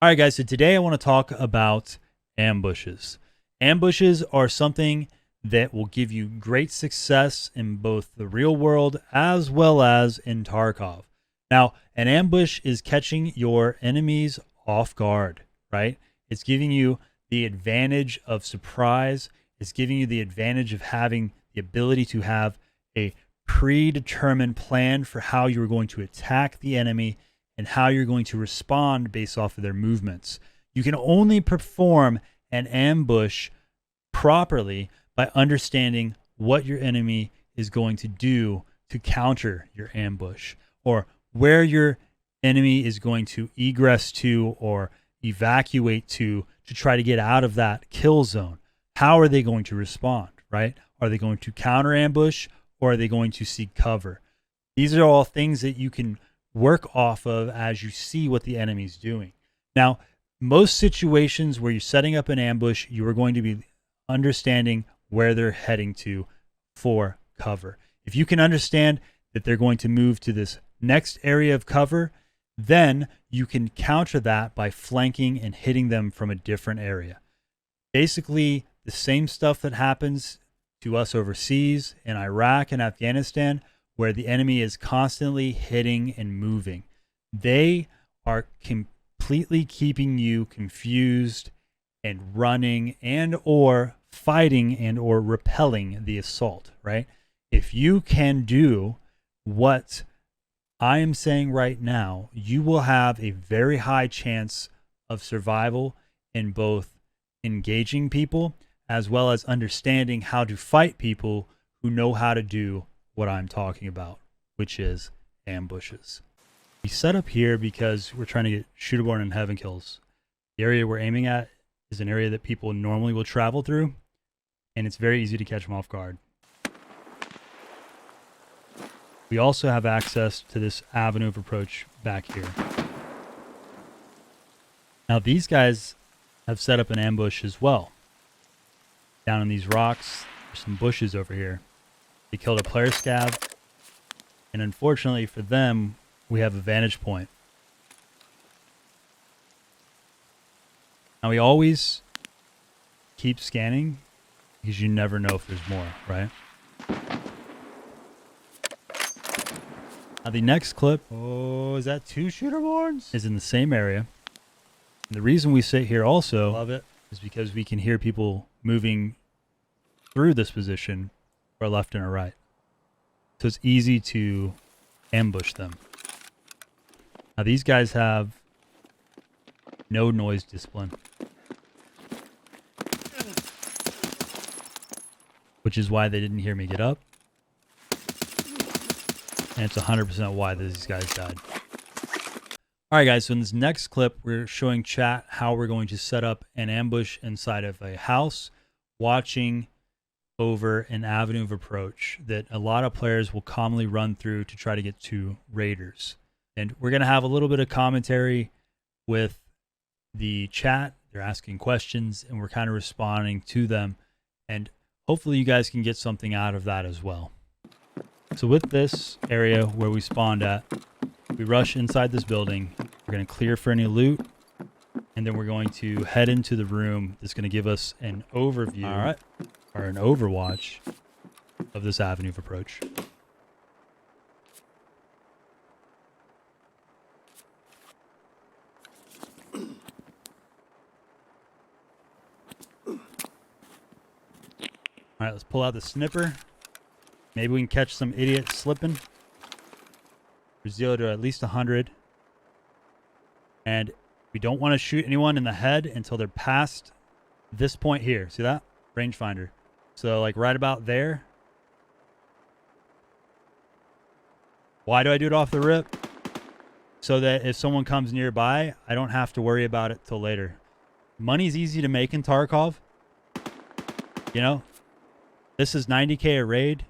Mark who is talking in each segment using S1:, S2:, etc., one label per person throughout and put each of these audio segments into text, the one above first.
S1: All right, guys, so today I want to talk about ambushes. Ambushes are something that will give you great success in both the real world as well as in Tarkov. Now, an ambush is catching your enemies off guard, right? It's giving you the advantage of surprise. It's giving you the advantage of having the ability to have a predetermined plan for how you're going to attack the enemy and how you're going to respond based off of their movements. You can only perform an ambush properly by understanding what your enemy is going to do to counter your ambush, or where your enemy is going to egress to or evacuate to try to get out of that kill zone. How are they going to respond, right? Are they going to counter ambush, or are they going to seek cover? These are all things that you can work off of as you see what the enemy's doing. Now, most situations where you're setting up an ambush, you are going to be understanding where they're heading to for cover. If you can understand that they're going to move to this next area of cover, then you can counter that by flanking and hitting them from a different area. Basically, the same stuff that happens to us overseas in Iraq and Afghanistan, where the enemy is constantly hitting and moving. They are completely keeping you confused and running and or fighting and or repelling the assault, right? If you can do what I am saying right now, you will have a very high chance of survival in both engaging people as well as understanding how to fight people who know how to do what I'm talking about, which is ambushes. We set up here because we're trying to get shooterborn and heaven kills. The area we're aiming at is an area that people normally will travel through, and it's very easy to catch them off guard. We also have access to this avenue of approach back here. Now these guys have set up an ambush as well. Down in these rocks, there's some bushes over here. They killed a player scav, and unfortunately for them, we have a vantage point. Now we always keep scanning because you never know if there's more, right? Now the next clip, is that 2 shooterborns? Is in the same area. And the reason we sit here also, love it, is because we can hear people moving through this position, or left and a right. So it's easy to ambush them. Now these guys have no noise discipline, which is why they didn't hear me get up. And it's 100% why these guys died. All right, guys, so in this next clip, we're showing chat how we're going to set up an ambush inside of a house, watching over an avenue of approach that a lot of players will commonly run through to try to get to raiders. And we're going to have a little bit of commentary with the chat. They're asking questions, and we're kind of responding to them. And hopefully you guys can get something out of that as well. So with this area where we spawned at, we rush inside this building. We're going to clear for any loot, and then we're going to head into the room that's going to give us an overview, all right, or an overwatch of this avenue of approach. All right, let's pull out the snipper. Maybe we can catch some idiot slipping. We're 0 to at least 100. And we don't want to shoot anyone in the head until they're past this point here. See that? Rangefinder. So like right about there. Why do I do it off the rip? So that if someone comes nearby, I don't have to worry about it till later. Money's easy to make in Tarkov. You know, this is 90K a raid.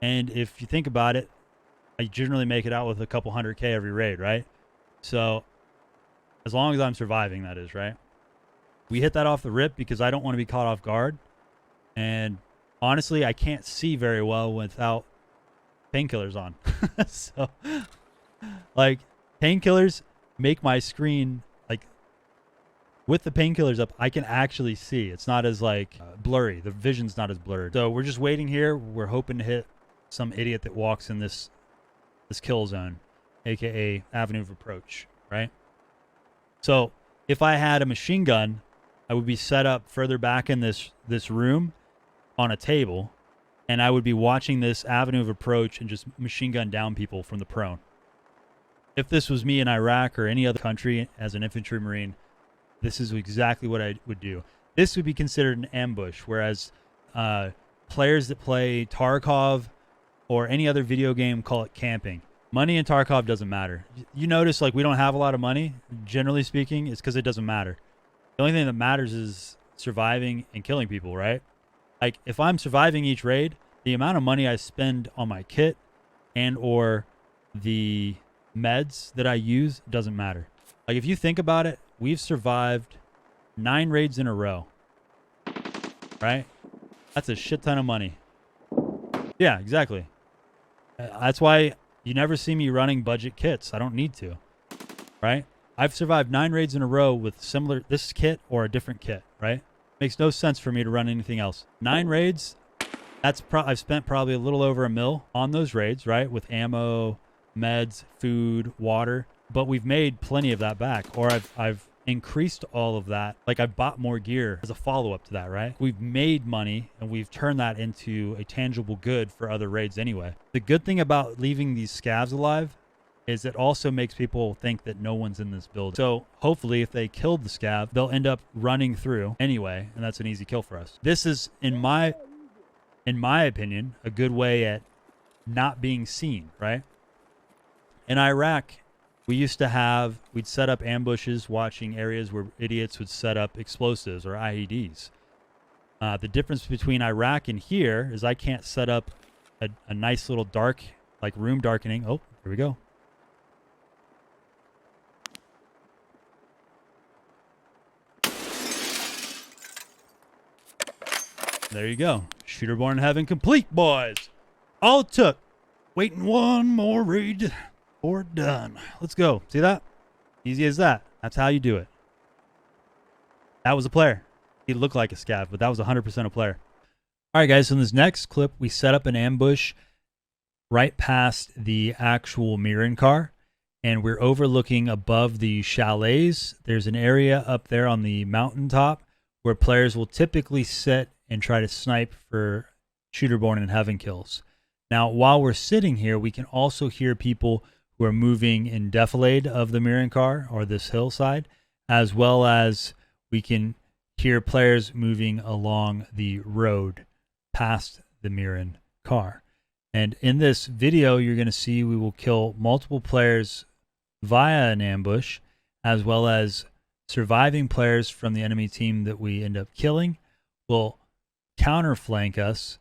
S1: And if you think about it, I generally make it out with a couple 100K every raid, right? So as long as I'm surviving, that is, right? We hit that off the rip because I don't want to be caught off guard. And honestly, I can't see very well without painkillers on. So, like, painkillers make my screen, like, With the painkillers up, I can actually see. It's not as like blurry. The vision's not as blurred. So we're just waiting here. We're hoping to hit some idiot that walks in this kill zone, aka avenue of approach, right? So if I had a machine gun, I would be set up further back in this room on a table, and I would be watching this avenue of approach and just machine gun down people from the prone. If this was me in Iraq or any other country as an infantry marine, this is exactly what I would do. This would be considered an ambush, whereas players that play Tarkov or any other video game call it camping. Money in Tarkov doesn't matter. You notice, like, we don't have a lot of money, generally speaking. It's because it doesn't matter. The only thing that matters is surviving and killing people, right? Like, if I'm surviving each raid, the amount of money I spend on my kit and or the meds that I use doesn't matter. Like, if you think about it, we've survived 9 raids in a row, right? That's a shit ton of money. Yeah, exactly. That's why you never see me running budget kits. I don't need to, right? I've survived 9 raids in a row with similar this kit or a different kit, right? Makes no sense for me to run anything else. 9 raids, that's I've spent probably a little over $1 million on those raids, right? With ammo, meds, food, water. But we've made plenty of that back, or I've increased all of that. Like, I've bought more gear as a follow-up to that, right? We've made money and we've turned that into a tangible good for other raids anyway. The good thing about leaving these scavs alive is it also makes people think that no one's in this building. So hopefully if they killed the scav, they'll end up running through anyway, and that's an easy kill for us. This is, in my opinion, a good way at not being seen, right? In Iraq, we'd set up ambushes watching areas where idiots would set up explosives or IEDs. The difference between Iraq and here is I can't set up a nice little dark, like room darkening. Oh, here we go. There you go. Shooter born in heaven complete, boys. All it took. Waiting one more raid. Or done. Let's go. See that? Easy as that. That's how you do it. That was a player. He looked like a scav, but that was 100% a player. All right, guys. So in this next clip, we set up an ambush right past the actual Miran car, and we're overlooking above the chalets. There's an area up there on the mountaintop where players will typically sit and try to snipe for shooter born in heaven kills. Now, while we're sitting here, we can also hear people who are moving in defilade of the Miran car or this hillside, as well as we can hear players moving along the road past the Miran car. And in this video, you're going to see we will kill multiple players via an ambush, as well as surviving players from the enemy team that we end up killing will counterflank us,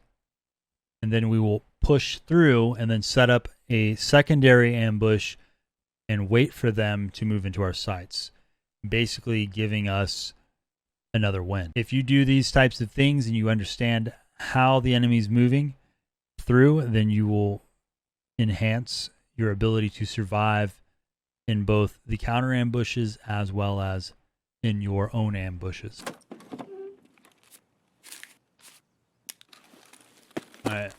S1: and then we will push through and then set up a secondary ambush and wait for them to move into our sights, basically giving us another win. If you do these types of things and you understand how the enemy's moving through, then you will enhance your ability to survive in both the counter ambushes as well as in your own ambushes. All right.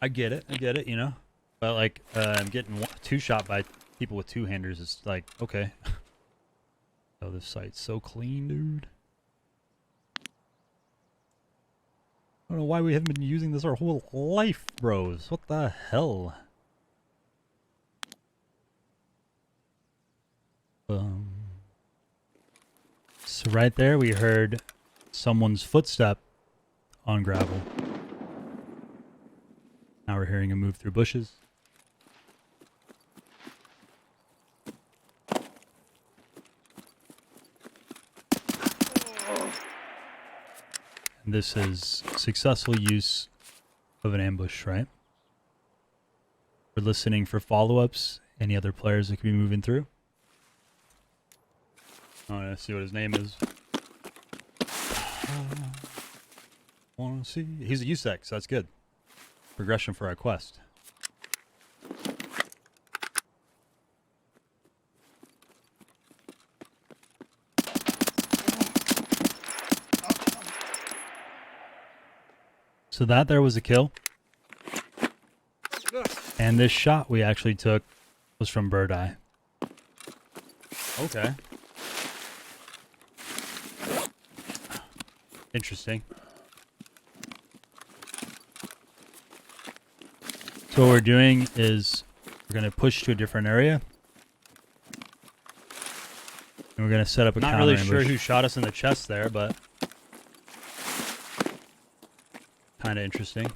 S1: I get it, you know. But like, I'm getting two shot by people with two-handers. It's like, okay. Oh, this site's so clean, dude. I don't know why we haven't been using this our whole life, bros. What the hell? So right there, we heard someone's footstep on gravel. Now we're hearing him move through bushes. And this is successful use of an ambush, right? We're listening for follow-ups, any other players that could be moving through. I want to see what his name is. Want to see? He's a USEC, so that's good. Progression for our quest. So that there was a kill. And this shot we actually took was from Bird Eye. Okay. Interesting. So what we're doing is we're going to push to a different area. And we're going to set up a counter ambush. Not really sure who shot us in the chest there, but kind of interesting.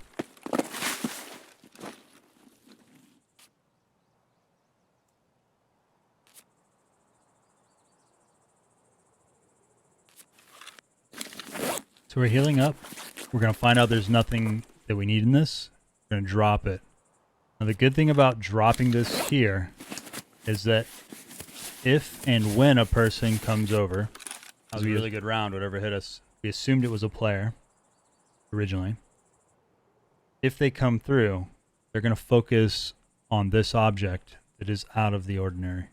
S1: So we're healing up. We're going to find out there's nothing that we need in this. We're going to drop it. Now the good thing about dropping this here is that if and when a person comes over, that was a really good round, whatever hit us. We assumed it was a player originally. If they come through, they're going to focus on this object that is out of the ordinary,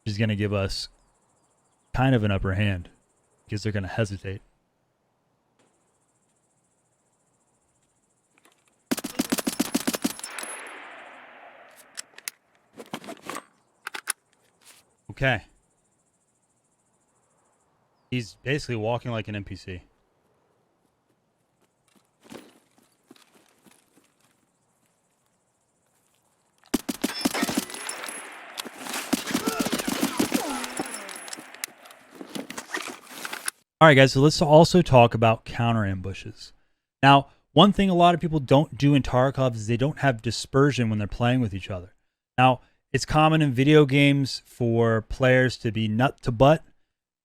S1: which is going to give us kind of an upper hand because they're going to hesitate. Okay. He's basically walking like an NPC. All right, guys, so let's also talk about counter ambushes. Now, one thing a lot of people don't do in Tarkov is they don't have dispersion when they're playing with each other. Now, it's common in video games for players to be nut to butt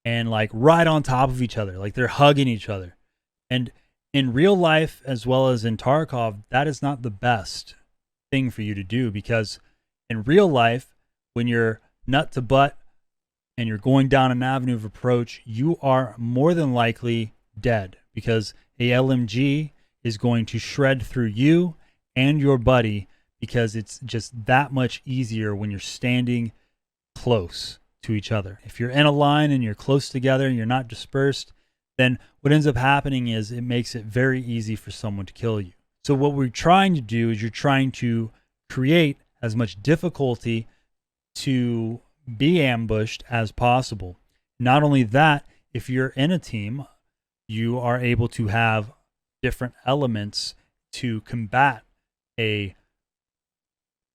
S1: and like right on top of each other, like they're hugging each other. And in real life, as well as in Tarkov, that is not the best thing for you to do, because in real life, when you're nut to butt and you're going down an avenue of approach, you are more than likely dead, because a LMG is going to shred through you and your buddy, because it's just that much easier when you're standing close to each other. If you're in a line and you're close together and you're not dispersed, then what ends up happening is it makes it very easy for someone to kill you. So what we're trying to do is you're trying to create as much difficulty to be ambushed as possible. Not only that, if you're in a team, you are able to have different elements to combat a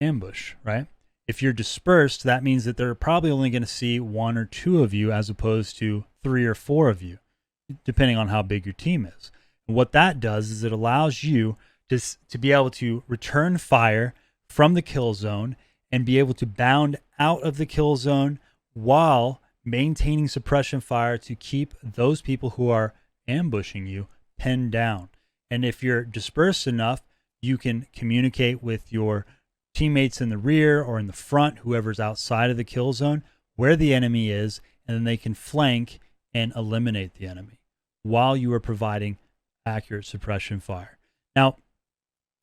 S1: ambush, right? If you're dispersed, that means that they're probably only going to see one or two of you as opposed to 3 or 4 of you, depending on how big your team is. And what that does is it allows you to be able to return fire from the kill zone and be able to bound out of the kill zone while maintaining suppression fire to keep those people who are ambushing you pinned down. And if you're dispersed enough, you can communicate with your teammates in the rear or in the front, whoever's outside of the kill zone, where the enemy is, and then they can flank and eliminate the enemy while you are providing accurate suppression fire. Now,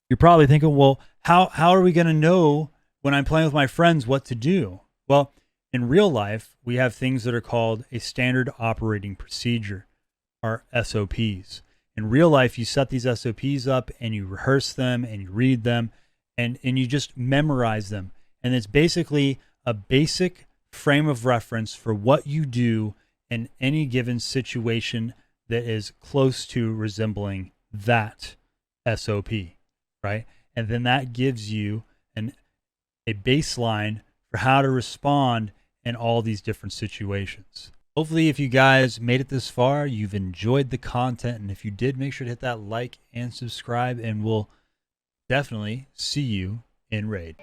S1: you're probably thinking, well, how are we going to know when I'm playing with my friends what to do? Well, in real life, we have things that are called a standard operating procedure, or SOPs. In real life, you set these SOPs up and you rehearse them and you read them and you just memorize them. And it's basically a basic frame of reference for what you do in any given situation that is close to resembling that SOP, right? And then that gives you a baseline for how to respond in all these different situations. Hopefully, if you guys made it this far, you've enjoyed the content. And if you did, make sure to hit that like and subscribe, and we'll definitely see you in Raid.